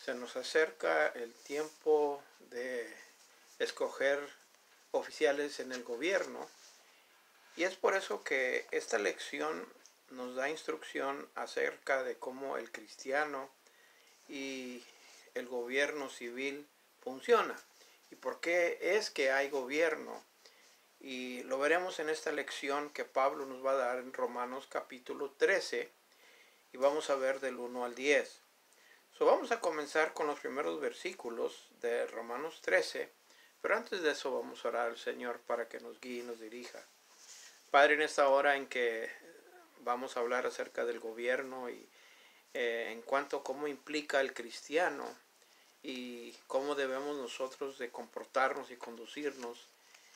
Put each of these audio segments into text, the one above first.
Se nos acerca el tiempo de escoger oficiales en el gobierno y es por eso que esta lección nos da instrucción acerca de cómo el cristiano y el gobierno civil funciona y por qué es que hay gobierno. Y lo veremos en esta lección que Pablo nos va a dar en Romanos capítulo 13 y vamos a ver del 1 al 10. Vamos a comenzar con los primeros versículos de Romanos 13, pero antes de eso vamos a orar al Señor para que nos guíe y nos dirija. Padre, en esta hora en que vamos a hablar acerca del gobierno y en cuanto a cómo implica el cristiano y cómo debemos nosotros de comportarnos y conducirnos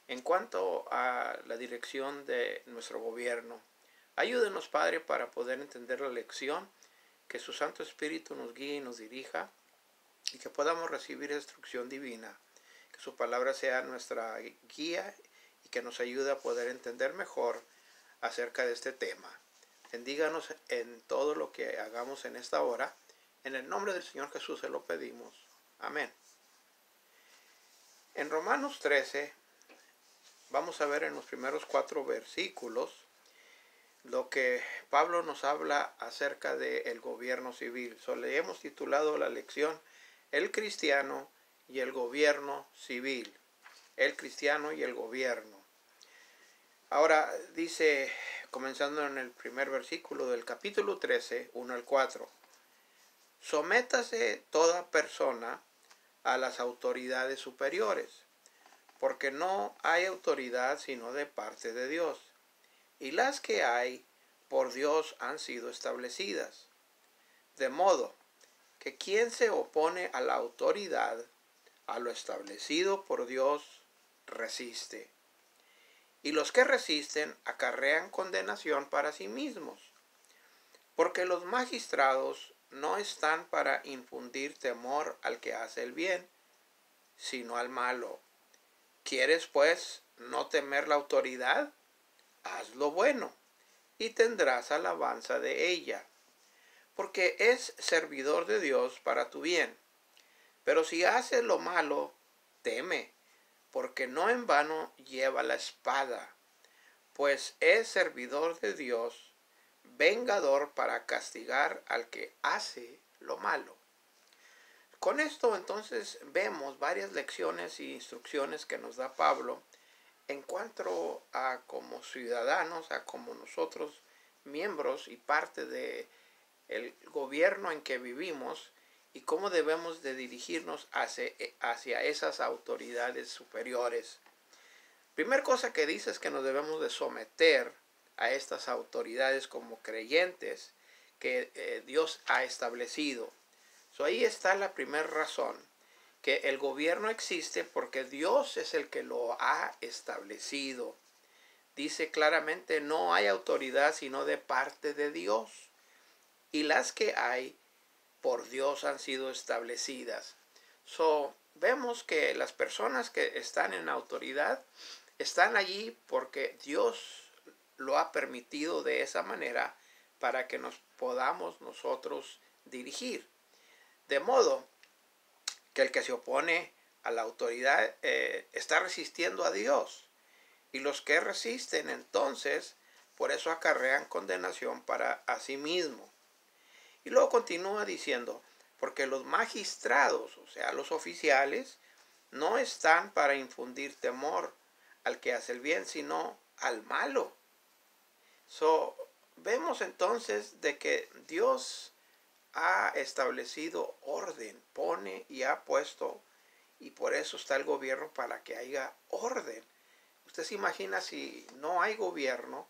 en cuanto a la dirección de nuestro gobierno. Ayúdenos, Padre, para poder entender la lección, que su Santo Espíritu nos guíe y nos dirija y que podamos recibir instrucción divina, que su palabra sea nuestra guía y que nos ayude a poder entender mejor acerca de este tema. Bendíganos en todo lo que hagamos en esta hora. En el nombre del Señor Jesús se lo pedimos. Amén. En Romanos 13 vamos a ver en los primeros 4 versículos lo que Pablo nos habla acerca del gobierno civil. Le hemos titulado la lección El cristiano y el gobierno civil. El cristiano y el gobierno. Ahora dice, comenzando en el primer versículo del capítulo 13, 1 al 4. Sométase toda persona a las autoridades superiores, porque no hay autoridad sino de parte de Dios. Y las que hay por Dios han sido establecidas. De modo que quien se opone a la autoridad, a lo establecido por Dios, resiste. Y los que resisten acarrean condenación para sí mismos, porque los magistrados no están para infundir temor al que hace el bien, sino al malo. ¿Quieres, pues, no temer la autoridad? Haz lo bueno, y tendrás alabanza de ella, porque es servidor de Dios para tu bien. Pero si haces lo malo, teme, porque no en vano lleva la espada, pues es servidor de Dios, vengador para castigar al que hace lo malo. Con esto entonces vemos varias lecciones e instrucciones que nos da Pablo en cuanto a como ciudadanos, a como nosotros miembros y parte de el gobierno en que vivimos y cómo debemos de dirigirnos hacia esas autoridades superiores. Primera cosa que dice es que nos debemos de someter a estas autoridades como creyentes que Dios ha establecido. Ahí está la primera razón, que el gobierno existe porque Dios es el que lo ha establecido. Dice claramente, no hay autoridad sino de parte de Dios. Y las que hay por Dios han sido establecidas. Vemos que las personas que están en autoridad están allí porque Dios lo ha permitido de esa manera para que nos podamos nosotros dirigir. De modo que el que se opone a la autoridad está resistiendo a Dios. Y los que resisten entonces, por eso acarrean condenación para sí mismo. Y luego continúa diciendo, porque los magistrados, o sea, los oficiales, no están para infundir temor al que hace el bien, sino al malo. Vemos entonces de que Dios ha establecido orden, pone y ha puesto, y por eso está el gobierno, para que haya orden. Usted se imagina si no hay gobierno,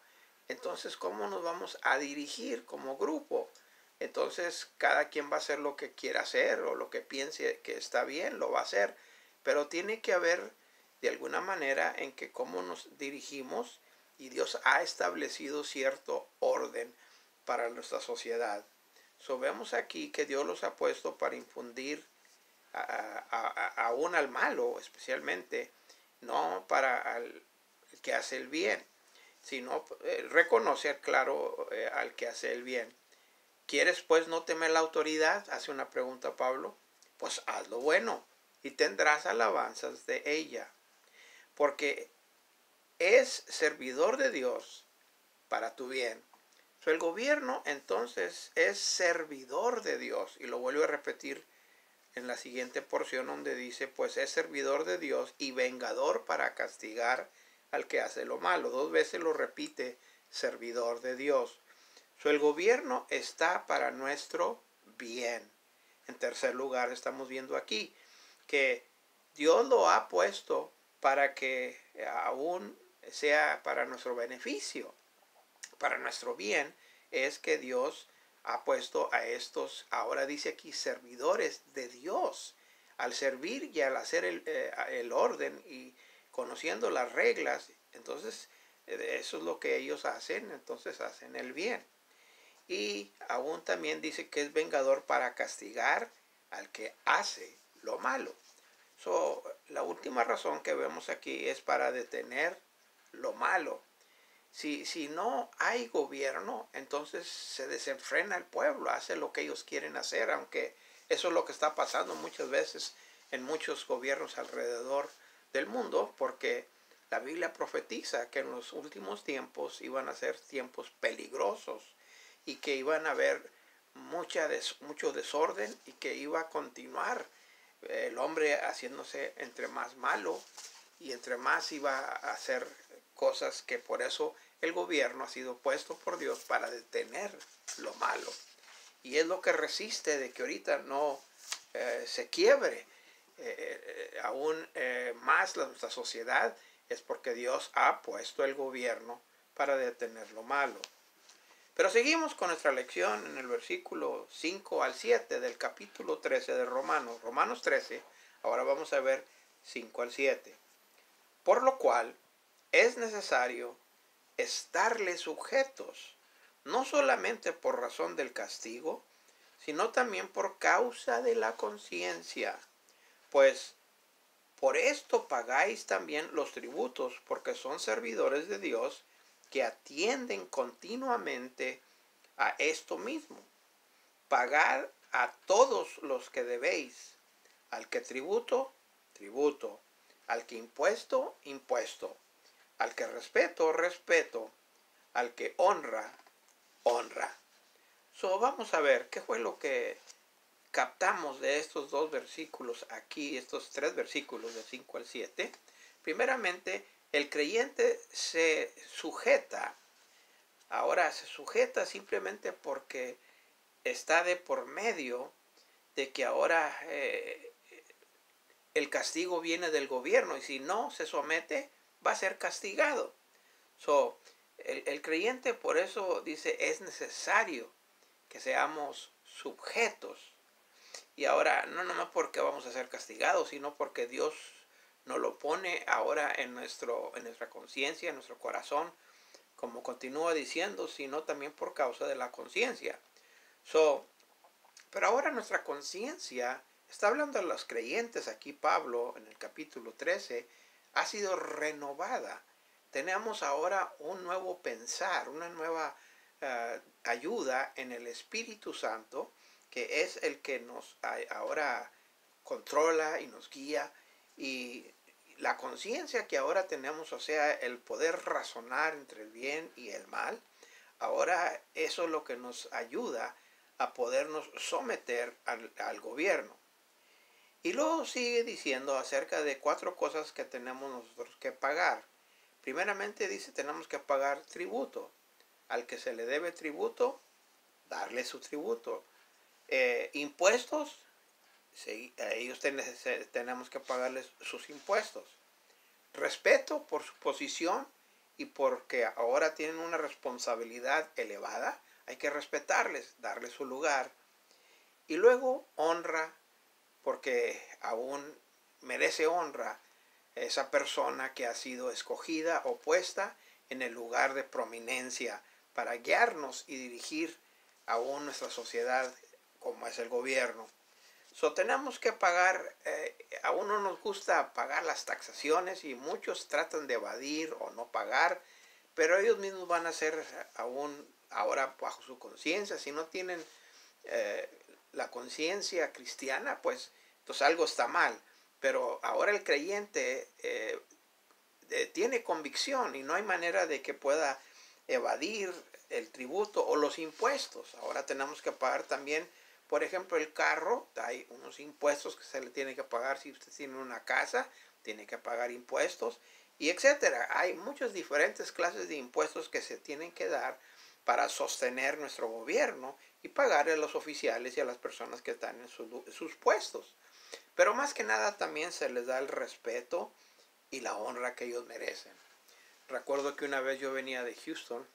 entonces ¿cómo nos vamos a dirigir como grupo? Entonces cada quien va a hacer lo que quiera hacer o lo que piense que está bien, lo va a hacer. Pero tiene que haber de alguna manera en que cómo nos dirigimos, y Dios ha establecido cierto orden para nuestra sociedad. Vemos aquí que Dios los ha puesto para infundir aún al malo, especialmente, no para el que hace el bien, sino reconocer, claro, al que hace el bien. ¿Quieres pues no temer la autoridad? Hace una pregunta Pablo. pues haz lo bueno y tendrás alabanzas de ella, porque es servidor de Dios para tu bien. El gobierno entonces es servidor de Dios, y lo vuelvo a repetir en la siguiente porción donde dice, pues es servidor de Dios y vengador para castigar al que hace lo malo. 2 veces lo repite, servidor de Dios. El gobierno está para nuestro bien. En tercer lugar, estamos viendo aquí que Dios lo ha puesto para que aún sea para nuestro beneficio, para nuestro bien. Es que Dios ha puesto a estos, ahora dice aquí, servidores de Dios. Al servir y al hacer el orden y conociendo las reglas, entonces eso es lo que ellos hacen, entonces hacen el bien. Y aún también dice que es vengador para castigar al que hace lo malo. La última razón que vemos aquí es para detener lo malo. Si no hay gobierno, entonces se desenfrena el pueblo, hace lo que ellos quieren hacer, aunque eso es lo que está pasando muchas veces en muchos gobiernos alrededor del mundo, porque la Biblia profetiza que en los últimos tiempos iban a ser tiempos peligrosos y que iban a haber mucho desorden y que iba a continuar el hombre haciéndose entre más malo y entre más iba a hacer cosas, que por eso el gobierno ha sido puesto por Dios para detener lo malo. Y es lo que resiste de que ahorita no se quiebre aún más nuestra sociedad, es porque Dios ha puesto el gobierno para detener lo malo. Pero seguimos con nuestra lección en el versículo 5 al 7 del capítulo 13 de Romanos. Romanos 13, ahora vamos a ver 5 al 7. Por lo cual es necesario estarle sujetos, no solamente por razón del castigo, sino también por causa de la conciencia. Pues por esto pagáis también los tributos, porque son servidores de Dios que atienden continuamente a esto mismo. Pagad a todos los que debéis, al que tributo, tributo, al que impuesto, impuesto, al que respeto, respeto, al que honra, honra. Vamos a ver qué fue lo que captamos de estos dos versículos aquí, estos 3 versículos de 5 al 7. Primeramente, el creyente se sujeta. Ahora se sujeta simplemente porque está de por medio de que ahora el castigo viene del gobierno, y si no se somete va a ser castigado. El creyente por eso dice es necesario que seamos sujetos. Y ahora no nomás porque vamos a ser castigados, sino porque Dios nos lo pone ahora en nuestra conciencia, en nuestro corazón, como continúa diciendo, sino también por causa de la conciencia. Pero ahora nuestra conciencia, está hablando de los creyentes aquí Pablo en el capítulo 13, ha sido renovada. Tenemos ahora un nuevo pensar, una nueva ayuda en el Espíritu Santo, que es el que nos ahora controla y nos guía, y la conciencia que ahora tenemos, o sea, el poder razonar entre el bien y el mal, ahora eso es lo que nos ayuda a podernos someter al gobierno. Y luego sigue diciendo acerca de 4 cosas que tenemos nosotros que pagar. Primeramente dice, tenemos que pagar tributo. Al que se le debe tributo, darle su tributo. Impuestos, a ellos tenemos que pagarles sus impuestos. Respeto por su posición y porque ahora tienen una responsabilidad elevada, hay que respetarles, darles su lugar. Y luego honra, porque aún merece honra esa persona que ha sido escogida o puesta en el lugar de prominencia para guiarnos y dirigir aún nuestra sociedad, como es el gobierno. Tenemos que pagar, a uno nos gusta pagar las taxaciones y muchos tratan de evadir o no pagar, pero ellos mismos van a ser aún ahora bajo su conciencia. Si no tienen la conciencia cristiana, pues Entonces algo está mal. Pero ahora el creyente tiene convicción y no hay manera de que pueda evadir el tributo o los impuestos. Ahora tenemos que pagar también, por ejemplo, el carro. Hay unos impuestos que se le tiene que pagar. Si usted tiene una casa, tiene que pagar impuestos, y etcétera. Hay muchas diferentes clases de impuestos que se tienen que dar para sostener nuestro gobierno y pagarle a los oficiales y a las personas que están en sus puestos. Pero más que nada también se les da el respeto y la honra que ellos merecen. Recuerdo que una vez yo venía de Houston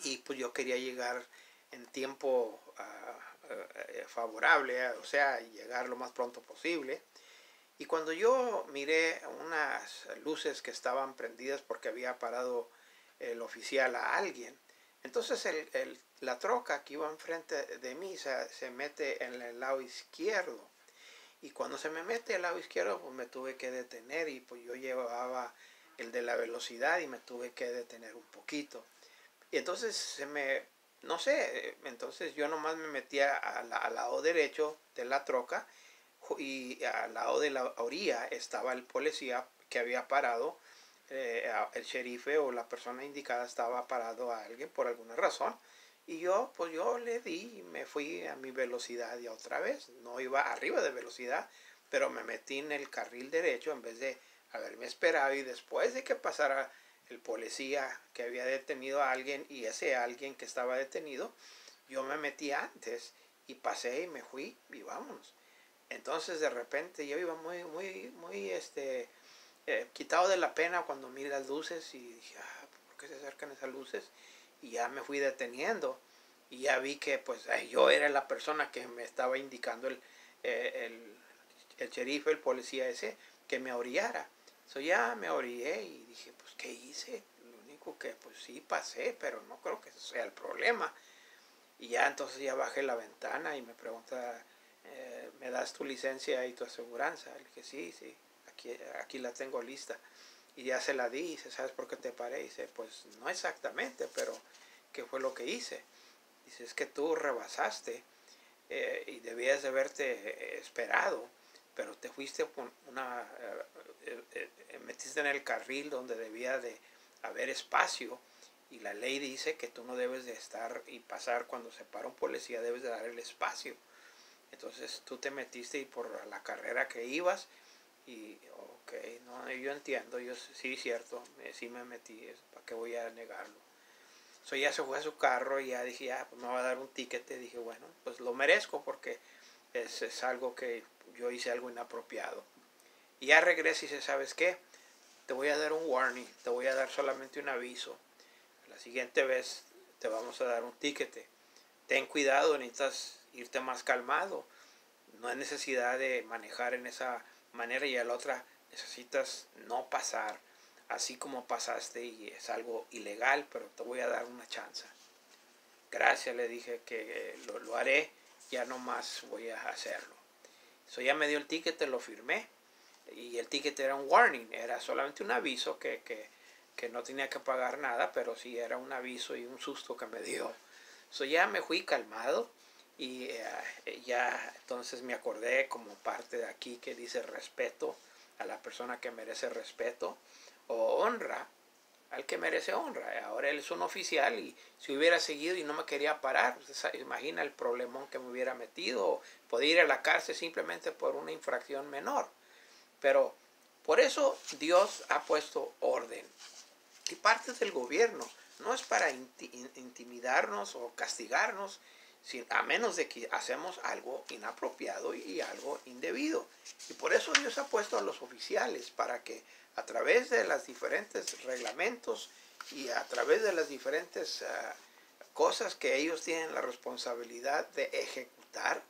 y pues yo quería llegar en tiempo favorable, o sea, llegar lo más pronto posible. Y cuando yo miré unas luces que estaban prendidas porque había parado el oficial a alguien, entonces la troca que iba enfrente de mí se mete en el lado izquierdo. Y cuando se me mete al lado izquierdo, pues me tuve que detener, y pues yo llevaba el de la velocidad y me tuve que detener un poquito. Y entonces no sé, entonces yo nomás me metía al lado derecho de la troca, y al lado de la orilla estaba el policía que había parado, el sherife o la persona indicada estaba parado a alguien por alguna razón. Y pues yo le di y me fui a mi velocidad, y otra vez no iba arriba de velocidad, pero me metí en el carril derecho en vez de haberme esperado, y después de que pasara el policía que había detenido a alguien y ese alguien que estaba detenido, yo me metí antes y pasé y me fui y vámonos. Entonces de repente yo iba muy quitado de la pena cuando miré las luces y dije, ¿por qué se acercan esas luces? Y ya me fui deteniendo y ya vi que pues yo era la persona que me estaba indicando el sheriff, el policía ese, que me orillara. So ya me orillé y dije, pues ¿qué hice? Lo único que pues sí pasé, pero no creo que eso sea el problema. Y ya entonces ya bajé la ventana y me pregunta, ¿me das tu licencia y tu aseguranza? Le dije, sí, aquí la tengo lista. Y ya se la di, y dice, ¿sabes por qué te paré? Y dice, pues no exactamente, pero ¿qué fue lo que hice? Dice, es que tú rebasaste y debías de haberte esperado, pero te fuiste con metiste en el carril donde debía de haber espacio, y la ley dice que tú no debes de estar y pasar cuando se para un policía, debes de dar el espacio. Entonces tú te metiste y por la carrera que ibas, y ok, no, yo entiendo, yo sí, cierto, sí me metí, ¿para qué voy a negarlo? So ya se fue a su carro y ya dije, pues me va a dar un ticket. Dije, bueno, pues lo merezco porque es algo que yo hice algo inapropiado. Y ya regresa y dice, ¿sabes qué? Te voy a dar un warning, te voy a dar solamente un aviso. La siguiente vez te vamos a dar un ticket. Ten cuidado, necesitas irte más calmado. No hay necesidad de manejar en esa manera, y a la otra necesitas no pasar así como pasaste, y es algo ilegal, pero te voy a dar una chance. Gracias, le dije que lo haré, ya no más voy a hacerlo. So ya me dio el ticket, lo firmé, y el ticket era un warning, era solamente un aviso que no tenía que pagar nada, pero sí era un aviso y un susto que me dio. So ya me fui calmado, y ya entonces me acordé como parte de aquí que dice respeto a la persona que merece respeto, o honra al que merece honra. Ahora él es un oficial, y si hubiera seguido y no me quería parar, usted imagina el problemón que me hubiera metido. Podía ir a la cárcel simplemente por una infracción menor. Pero por eso Dios ha puesto orden. Y parte del gobierno no es para intimidarnos o castigarnos, a menos de que hacemos algo inapropiado y algo indebido. Y por eso Dios ha puesto a los oficiales, para que a través de los diferentes reglamentos y a través de las diferentes cosas que ellos tienen la responsabilidad de ejecutar,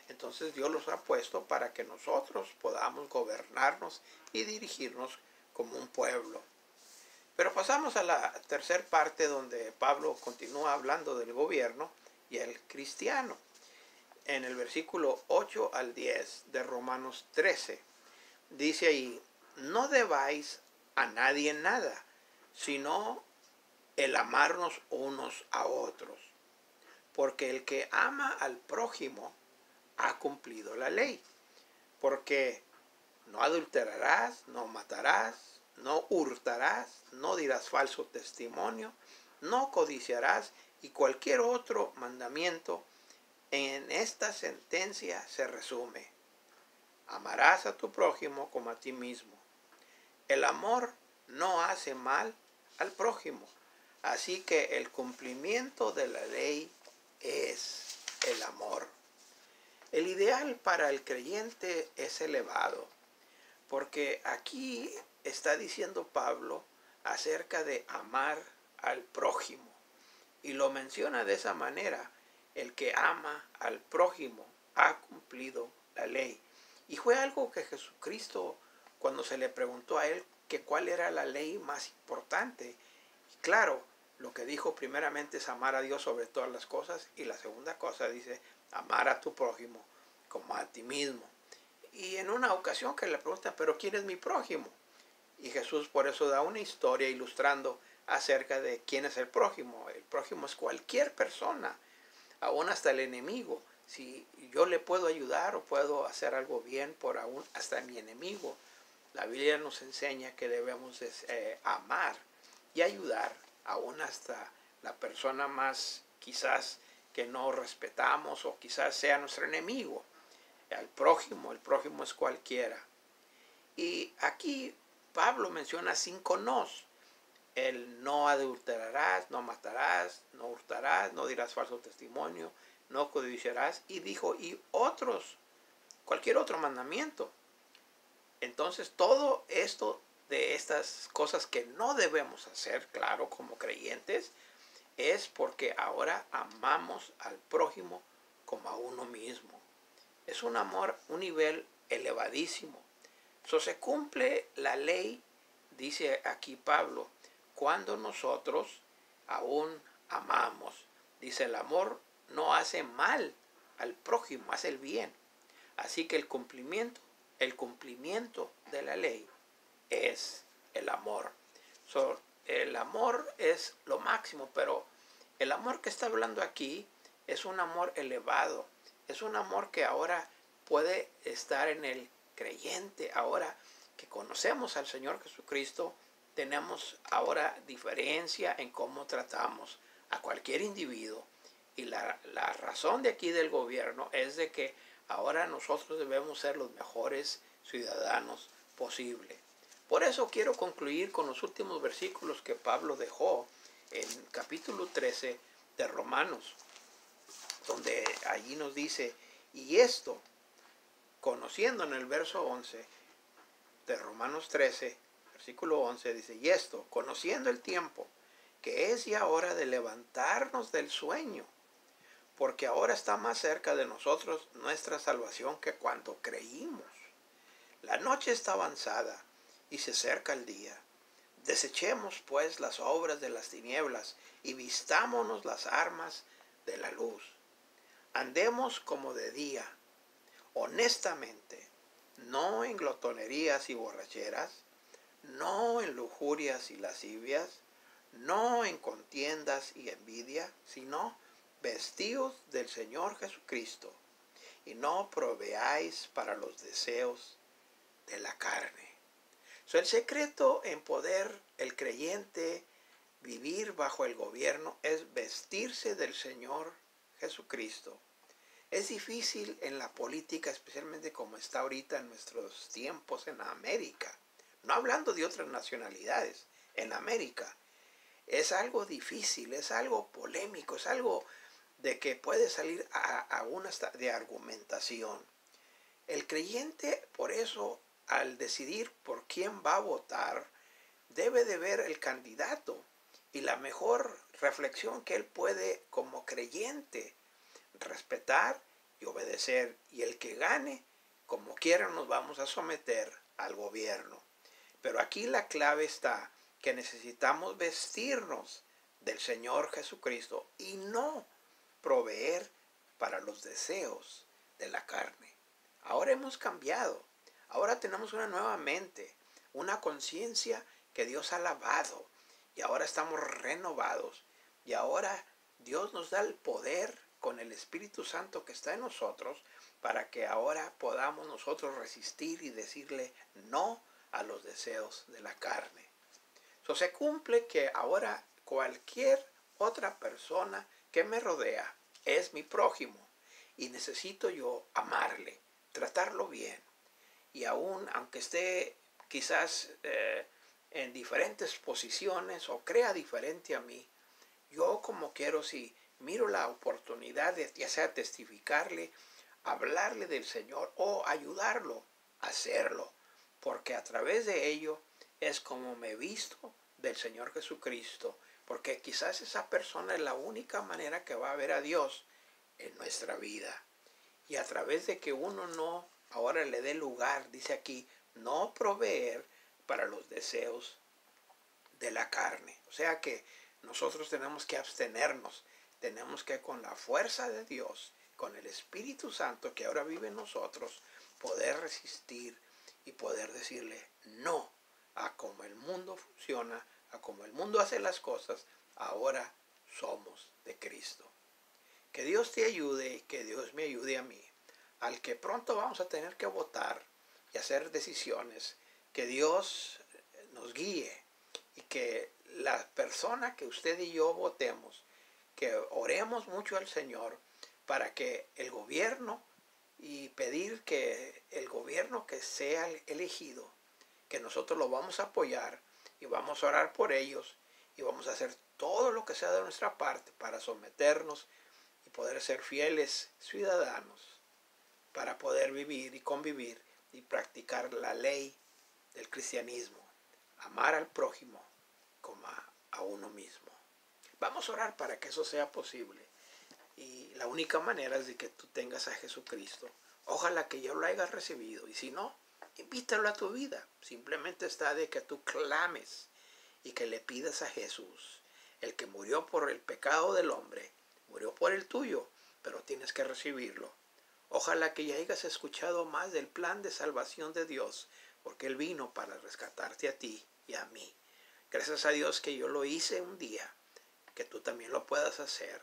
entonces Dios los ha puesto para que nosotros podamos gobernarnos y dirigirnos como un pueblo. Pero pasamos a la tercera parte, donde Pablo continúa hablando del gobierno y el cristiano. En el versículo 8 al 10 de Romanos 13, dice ahí, no debáis a nadie nada, sino el amarnos unos a otros, porque el que ama al prójimo ha cumplido la ley. porque no adulterarás, no matarás, no hurtarás, no dirás falso testimonio, no codiciarás, y cualquier otro mandamiento en esta sentencia se resume: amarás a tu prójimo como a ti mismo. El amor no hace mal al prójimo, así que el cumplimiento de la ley es el amor. El ideal para el creyente es elevado, porque aquí está diciendo Pablo acerca de amar al prójimo, y lo menciona de esa manera: el que ama al prójimo ha cumplido la ley. Y fue algo que Jesucristo, cuando se le preguntó a él que cuál era la ley más importante, claro, lo que dijo primeramente es amar a Dios sobre todas las cosas, y la segunda cosa dice amar a tu prójimo como a ti mismo. Y en una ocasión que le preguntan, ¿pero quién es mi prójimo? Y Jesús por eso da una historia ilustrando acerca de quién es el prójimo. El prójimo es cualquier persona, aún hasta el enemigo. Si yo le puedo ayudar o puedo hacer algo bien por aún hasta mi enemigo, la Biblia nos enseña que debemos amar y ayudar aún hasta la persona más quizás que no respetamos o quizás sea nuestro enemigo. El prójimo es cualquiera. Y aquí Pablo menciona 5 nos: el no adulterarás, no matarás, no hurtarás, no dirás falso testimonio, no codiciarás, y dijo, y otros, cualquier otro mandamiento. Entonces todo esto de estas cosas que no debemos hacer, claro, como creyentes, es porque ahora amamos al prójimo como a uno mismo. Es un amor, un nivel elevadísimo. Se cumple la ley, dice aquí Pablo, cuando nosotros aún amamos. Dice, el amor no hace mal al prójimo, hace el bien. Así que el cumplimiento de la ley es el amor. El amor es lo máximo, pero el amor que está hablando aquí es un amor elevado. Es un amor que ahora puede estar en el creyente. Ahora que conocemos al Señor Jesucristo, tenemos ahora diferencia en cómo tratamos a cualquier individuo. Y la razón de aquí del gobierno es de que ahora nosotros debemos ser los mejores ciudadanos posible. Por eso quiero concluir con los últimos versículos que Pablo dejó en capítulo 13 de Romanos, donde allí nos dice, y esto, conociendo, en el verso 11 de Romanos 13, versículo 11, dice, y esto, conociendo el tiempo, que es ya hora de levantarnos del sueño, porque ahora está más cerca de nosotros nuestra salvación que cuando creímos. La noche está avanzada y se acerca el día. Desechemos pues las obras de las tinieblas y vistámonos las armas de la luz. Andemos como de día, honestamente, no en glotonerías y borracheras, no en lujurias y lascivias, no en contiendas y envidia, sino vestidos del Señor Jesucristo, y no proveáis para los deseos de la carne. El secreto en poder el creyente vivir bajo el gobierno es vestirse del Señor Jesucristo. Es difícil en la política, especialmente como está ahorita en nuestros tiempos en América, no hablando de otras nacionalidades, en América. Es algo difícil, es algo polémico, es algo de que puede salir a una de argumentación. El creyente, por eso, al decidir por quién va a votar, debe de ver el candidato y la mejor reflexión que él puede como creyente respetar y obedecer, y el que gane, como quiera nos vamos a someter al gobierno. Pero aquí la clave está que necesitamos vestirnos del Señor Jesucristo y no proveer para los deseos de la carne. Ahora hemos cambiado, ahora tenemos una nueva mente, una conciencia que Dios ha lavado, y ahora estamos renovados, y ahora Dios nos da el poder con el Espíritu Santo que está en nosotros para que ahora podamos nosotros resistir y decirle no a los deseos de la carne. Eso se cumple que ahora cualquier otra persona que me rodea es mi prójimo y necesito yo amarle, tratarlo bien. Y aún aunque esté quizás en diferentes posiciones o crea diferente a mí, yo como quiero, si miro la oportunidad de ya sea testificarle, hablarle del Señor o ayudarlo a hacerlo, porque a través de ello es como me he visto del Señor Jesucristo, porque quizás esa persona es la única manera que va a ver a Dios en nuestra vida. Y a través de que uno no ahora le dé lugar, dice aquí, no proveer para los deseos de la carne. O sea que nosotros tenemos que abstenernos, tenemos que con la fuerza de Dios, con el Espíritu Santo que ahora vive en nosotros, poder resistir y poder decirle no a cómo el mundo funciona, a cómo el mundo hace las cosas. Ahora somos de Cristo. Que Dios te ayude y que Dios me ayude a mí, al que pronto vamos a tener que votar y hacer decisiones. Que Dios nos guíe y que la persona que usted y yo votemos, que oremos mucho al Señor para que el gobierno, y pedir que el gobierno que sea elegido, que nosotros lo vamos a apoyar y vamos a orar por ellos y vamos a hacer todo lo que sea de nuestra parte para someternos y poder ser fieles ciudadanos, para poder vivir y convivir y practicar la ley del cristianismo, amar al prójimo como a uno mismo. Vamos a orar para que eso sea posible. Y la única manera es de que tú tengas a Jesucristo. Ojalá que yo lo hayas recibido. Y si no, invítalo a tu vida. Simplemente está de que tú clames y que le pidas a Jesús, el que murió por el pecado del hombre, murió por el tuyo, pero tienes que recibirlo. Ojalá que ya hayas escuchado más del plan de salvación de Dios, porque Él vino para rescatarte a ti y a mí. Gracias a Dios que yo lo hice un día, que tú también lo puedas hacer,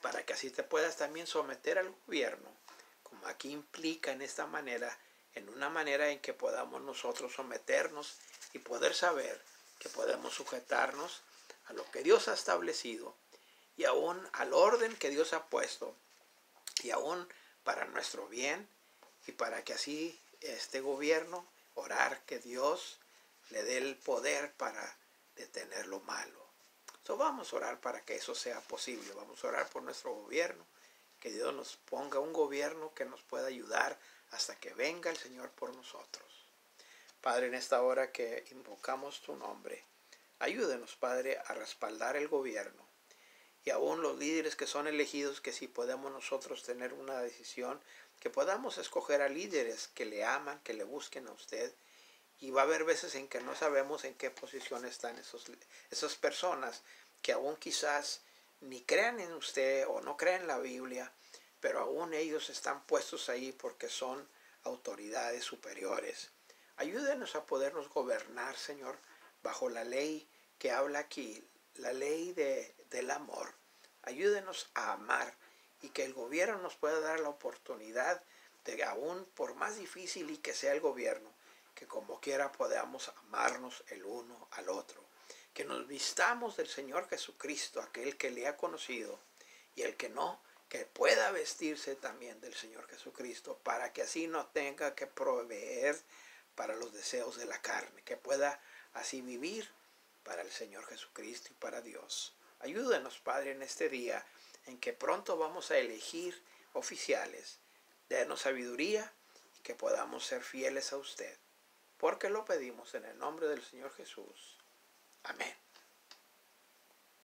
para que así te puedas también someter al gobierno, como aquí implica en esta manera, en una manera en que podamos nosotros someternos y poder saber que podemos sujetarnos a lo que Dios ha establecido y aún al orden que Dios ha puesto, y aún para nuestro bien, y para que así este gobierno, orar que Dios le dé el poder para detener lo malo. Vamos a orar para que eso sea posible. Vamos a orar por nuestro gobierno, que Dios nos ponga un gobierno que nos pueda ayudar hasta que venga el Señor por nosotros. Padre, en esta hora que invocamos tu nombre, ayúdenos, Padre, a respaldar el gobierno y aún los líderes que son elegidos, que si podemos nosotros tener una decisión, que podamos escoger a líderes que le aman, que le busquen a usted. Y va a haber veces en que no sabemos en qué posición están esas personas que aún quizás ni crean en usted o no crean en la Biblia, pero aún ellos están puestos ahí porque son autoridades superiores. Ayúdenos a podernos gobernar, Señor, bajo la ley que habla aquí, la ley del amor. Ayúdenos a amar y que el gobierno nos pueda dar la oportunidad de, aún por más difícil y que sea el gobierno, que como quiera podamos amarnos el uno al otro. Que nos vistamos del Señor Jesucristo, aquel que le ha conocido, y el que no, que pueda vestirse también del Señor Jesucristo, para que así no tenga que proveer para los deseos de la carne, que pueda así vivir para el Señor Jesucristo y para Dios. Ayúdenos, Padre, en este día en que pronto vamos a elegir oficiales. Denos sabiduría y que podamos ser fieles a usted, porque lo pedimos en el nombre del Señor Jesús. Amén.